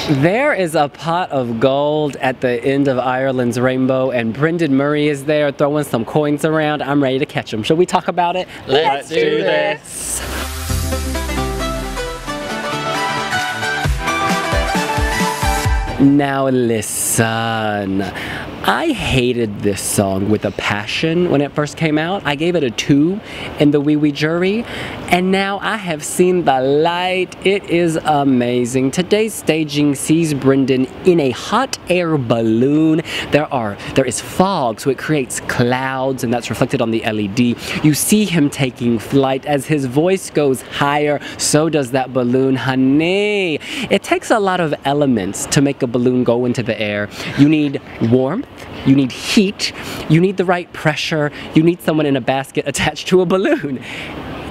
There is a pot of gold at the end of Ireland's rainbow, and Brendan Murray is there throwing some coins around. I'm ready to catch them. Shall we talk about it? Let's do this. Now listen, I hated this song with a passion when it first came out. I gave it a 2 in the Wee Wee jury, and now I have seen the light. It is amazing. Today's staging sees Brendan in a hot air balloon. There is fog, so it creates clouds, and that's reflected on the LED. You see him taking flight. As his voice goes higher, so does that balloon, honey. It takes a lot of elements to make a balloon go into the air. You need warmth, you need heat, you need the right pressure, you need someone in a basket attached to a balloon.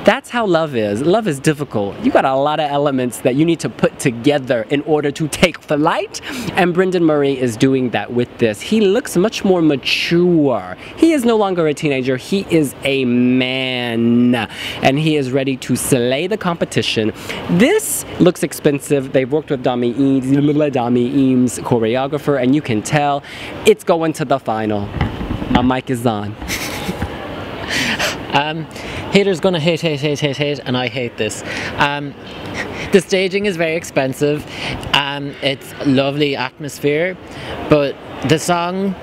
That's how love is. Love is difficult. You got a lot of elements that you need to put together in order to take flight, and Brendan Murray is doing that with this. He looks much more mature. He is no longer a teenager. He is a man, and he is ready to slay the competition. This looks expensive. They've worked with Dami Eames, choreographer, and you can tell it's going to the final. My mic is on. Haters gonna hate, and I hate this. The staging is very expensive. It's lovely atmosphere, but the song,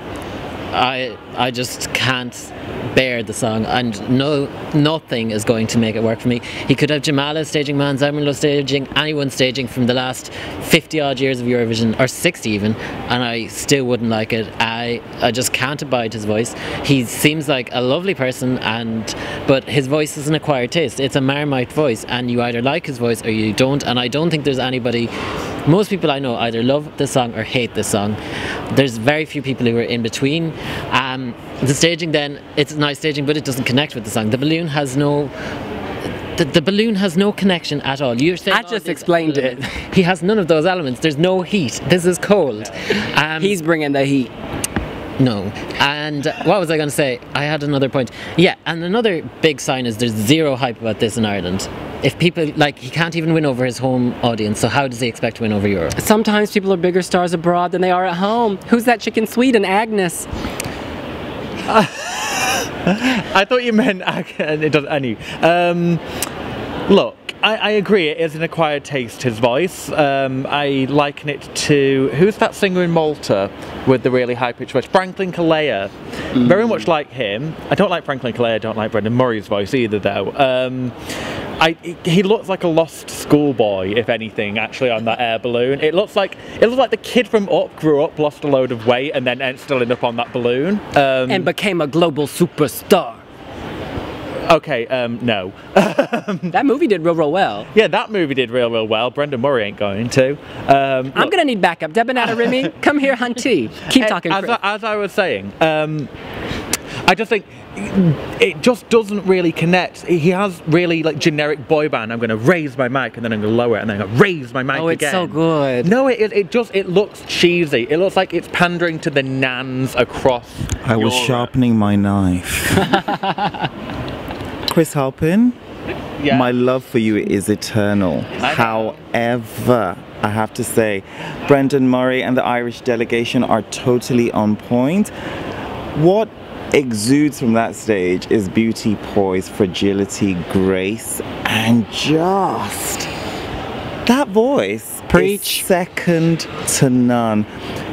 I just can't bear the song, and nothing is going to make it work for me. He could have Jamala staging Man, Zaimrlo staging, anyone staging from the last 50 odd years of Eurovision, or 60 even, and I still wouldn't like it. I just can't abide his voice. He seems like a lovely person, but his voice is an acquired taste. It's a Marmite voice, and you either like his voice or you don't, and I don't think there's anybody. Most people I know either love this song or hate this song. There's very few people who are in between. The staging then, it's nice staging, but it doesn't connect with the song. The balloon has no... The balloon has no connection at all. You're saying, I just explained it. He has none of those elements. There's no heat. This is cold. He's bringing the heat. No. And what was I going to say? I had another point. Yeah, and another big sign is there's zero hype about this in Ireland. If people, like, he can't even win over his home audience, so how does he expect to win over Europe? Sometimes people are bigger stars abroad than they are at home. Who's that chick in Sweden, Agnes? I thought you meant it doesn't. Anyway, look, I agree. It is an acquired taste. His voice. I liken it to who's that singer in Malta with the really high pitched voice? Franklin Kalea. Very much like him. I don't like Franklin Kalea. I don't like Brendan Murray's voice either, though. He looks like a lost schoolboy, if anything, actually, on that air balloon. It looks like the kid from Up grew up, lost a load of weight, and then still ended up on that balloon. And became a global superstar. Okay, no. That movie did real well. Yeah, that movie did real well. Brendan Murray ain't going to. I'm going to need backup. Debonair Remy, come here, hunty. Keep talking, Chris. As I was saying, I just think it just doesn't really connect. He has really like generic boy band. I'm going to raise my mic and then I'm going to lower it and then I'm going to raise my mic again. Oh, it's so good. No, it looks cheesy. It looks like it's pandering to the nans across I was sharpening my knife. Chris Halpin, yeah. My love for you is eternal. However, I have to say, Brendan Murray and the Irish delegation are totally on point. What exudes from that stage is beauty, poise, fragility, grace, and just that voice. Preach. Is second to none.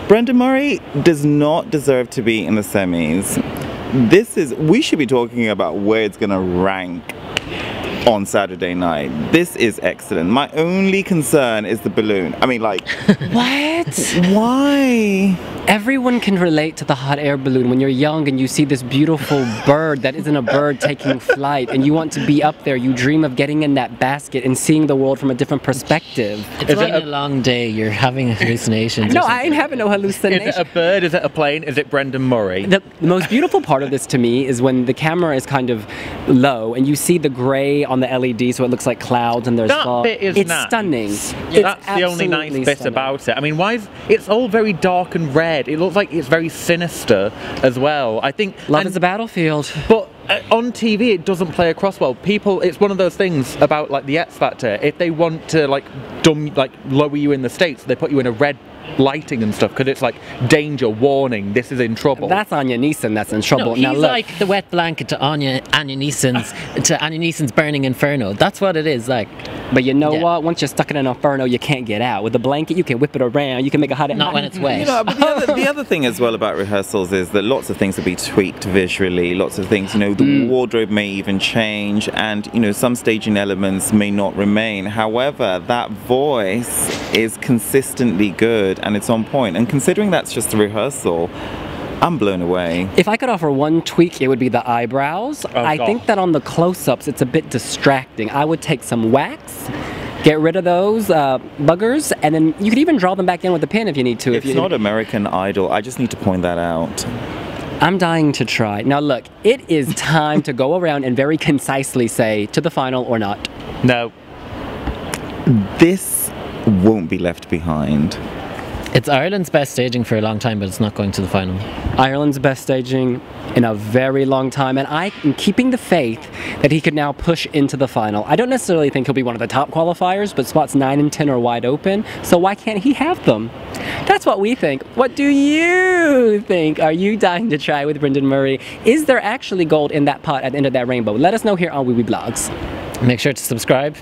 Brendan Murray does not deserve to be in the semis. We should be talking about where it's gonna rank on Saturday night. This is excellent. My only concern is the balloon. I mean, like, What? why? Everyone can relate to the hot air balloon when you're young and you see this beautiful bird that isn't a bird taking flight and you want to be up there. You dream of getting in that basket and seeing the world from a different perspective. It's been a long day. You're having hallucinations. No, I ain't having no hallucination. Is it a bird? Is it a plane? Is it Brendan Murray? The most beautiful part of this to me is when the camera is kind of low and you see the gray on the LED, so it looks like clouds and there's fog. Bit is it's nice. Stunning. Yeah, that's the only nice bit stunning about it. I mean, it's all very dark and red. It looks like it's very sinister as well. I think love is a battlefield. But on TV it doesn't play across well. People, it's one of those things about like the X Factor. If they want to like lower you in the States, they put you in a red lighting and stuff because it's like danger, warning, this is in trouble. That's Anya Neeson that's in trouble. No, he's now look, like the wet blanket to Anya Neeson's Burning Inferno. That's what it is like. but you know Yeah. what? Once you're stuck in an inferno, you can't get out. With the blanket, you can whip it around. You can make a hot. Not when it's wet. You know, but the other thing as well about rehearsals is that lots of things will be tweaked visually. Lots of things, you know, the wardrobe may even change, and you know, some staging elements may not remain. However, that voice is consistently good and it's on point. And considering that's just a rehearsal, I'm blown away. If I could offer one tweak, it would be the eyebrows. I gosh. think that on the close-ups, it's a bit distracting. I would take some wax, get rid of those buggers, and then you could even draw them back in with a pen if you need to. It's not American Idol. I just need to point that out. I'm dying to try. Now look, it is time to go around and very concisely say to the final or not. No. This won't be left behind. It's Ireland's best staging for a long time, but it's not going to the final. Ireland's best staging in a very long time, and I am keeping the faith that he could now push into the final. I don't necessarily think he'll be one of the top qualifiers, but spots 9 and 10 are wide open, so why can't he have them? That's what we think. What do you think? Are you dying to try with Brendan Murray? Is there actually gold in that pot at the end of that rainbow? Let us know here on wiwibloggs. Make sure to subscribe.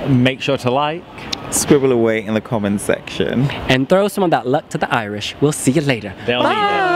Make sure to like. Scribble away in the comments section. And throw some of that luck to the Irish. We'll see you later. They'll need it.